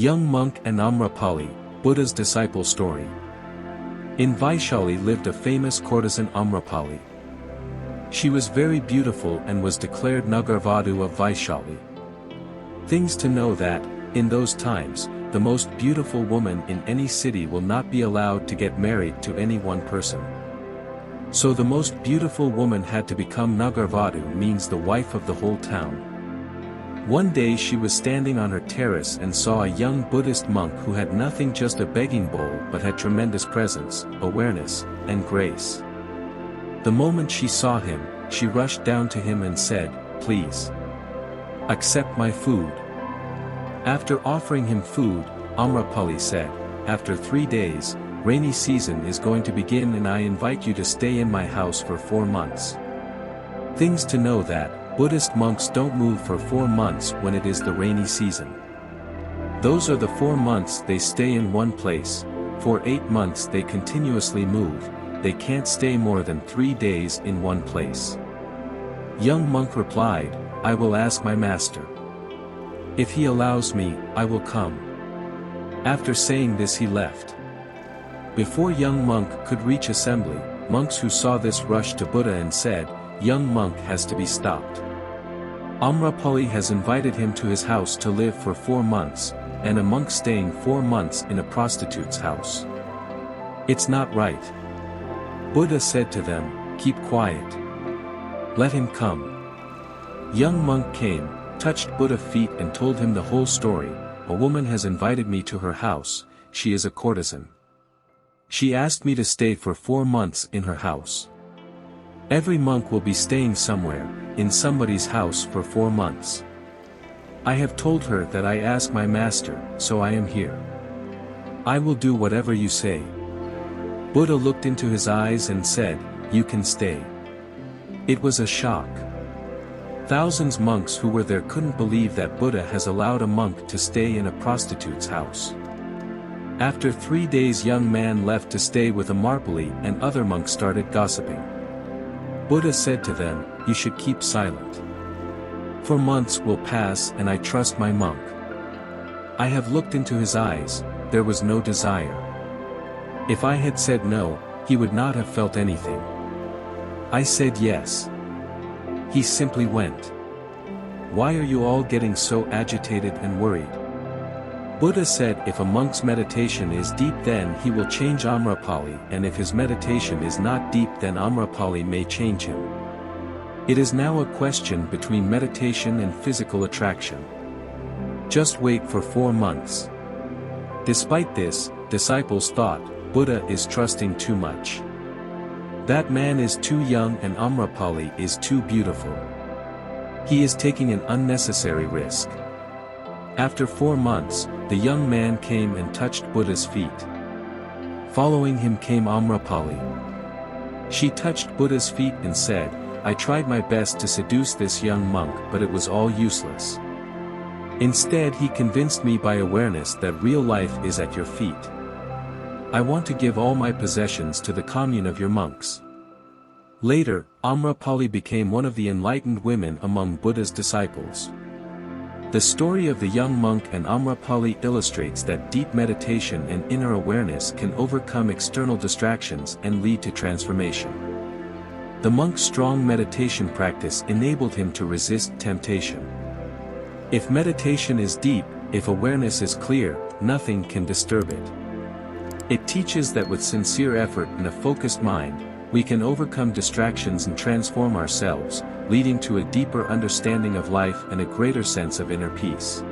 Young monk and Amrapali, Buddha's disciple story. In Vaishali lived a famous courtesan Amrapali. She was very beautiful and was declared Nagarvadhu of Vaishali. Things to know that, in those times, the most beautiful woman in any city will not be allowed to get married to any one person. So the most beautiful woman had to become Nagarvadhu, means the wife of the whole town. One day she was standing on her terrace and saw a young Buddhist monk who had nothing, just a begging bowl, but had tremendous presence, awareness, and grace. The moment she saw him, she rushed down to him and said, "Please accept my food." After offering him food, Amrapali said, "After 3 days, rainy season is going to begin and I invite you to stay in my house for 4 months. Things to know that, Buddhist monks don't move for 4 months when it is the rainy season. Those are the 4 months they stay in one place. For 8 months they continuously move, they can't stay more than 3 days in one place." Young monk replied, "I will ask my master. If he allows me, I will come." After saying this he left. Before young monk could reach assembly, monks who saw this rushed to Buddha and said, "Young monk has to be stopped. Amrapali has invited him to his house to live for 4 months, and a monk staying 4 months in a prostitute's house. It's not right." Buddha said to them, "Keep quiet. Let him come." Young monk came, touched Buddha's feet and told him the whole story. "A woman has invited me to her house, she is a courtesan. She asked me to stay for 4 months in her house. Every monk will be staying somewhere, in somebody's house for 4 months. I have told her that I ask my master, so I am here. I will do whatever you say." Buddha looked into his eyes and said, "You can stay." It was a shock. Thousands monks who were there couldn't believe that Buddha has allowed a monk to stay in a prostitute's house. After 3 days young man left to stay with Amrapali and other monks started gossiping. Buddha said to them, "You should keep silent. 4 months will pass and I trust my monk. I have looked into his eyes, there was no desire. If I had said no, he would not have felt anything. I said yes. He simply went. Why are you all getting so agitated and worried?" Buddha said if a monk's meditation is deep then he will change Amrapali, and if his meditation is not deep then Amrapali may change him. It is now a question between meditation and physical attraction. Just wait for 4 months. Despite this, disciples thought, Buddha is trusting too much. That man is too young and Amrapali is too beautiful. He is taking an unnecessary risk. After 4 months, the young man came and touched Buddha's feet. Following him came Amrapali. She touched Buddha's feet and said, "I tried my best to seduce this young monk but it was all useless. Instead he convinced me by awareness that real life is at your feet. I want to give all my possessions to the commune of your monks." Later, Amrapali became one of the enlightened women among Buddha's disciples. The story of the young monk and Amrapali illustrates that deep meditation and inner awareness can overcome external distractions and lead to transformation. The monk's strong meditation practice enabled him to resist temptation. If meditation is deep, if awareness is clear, nothing can disturb it. It teaches that with sincere effort and a focused mind, we can overcome distractions and transform ourselves, leading to a deeper understanding of life and a greater sense of inner peace.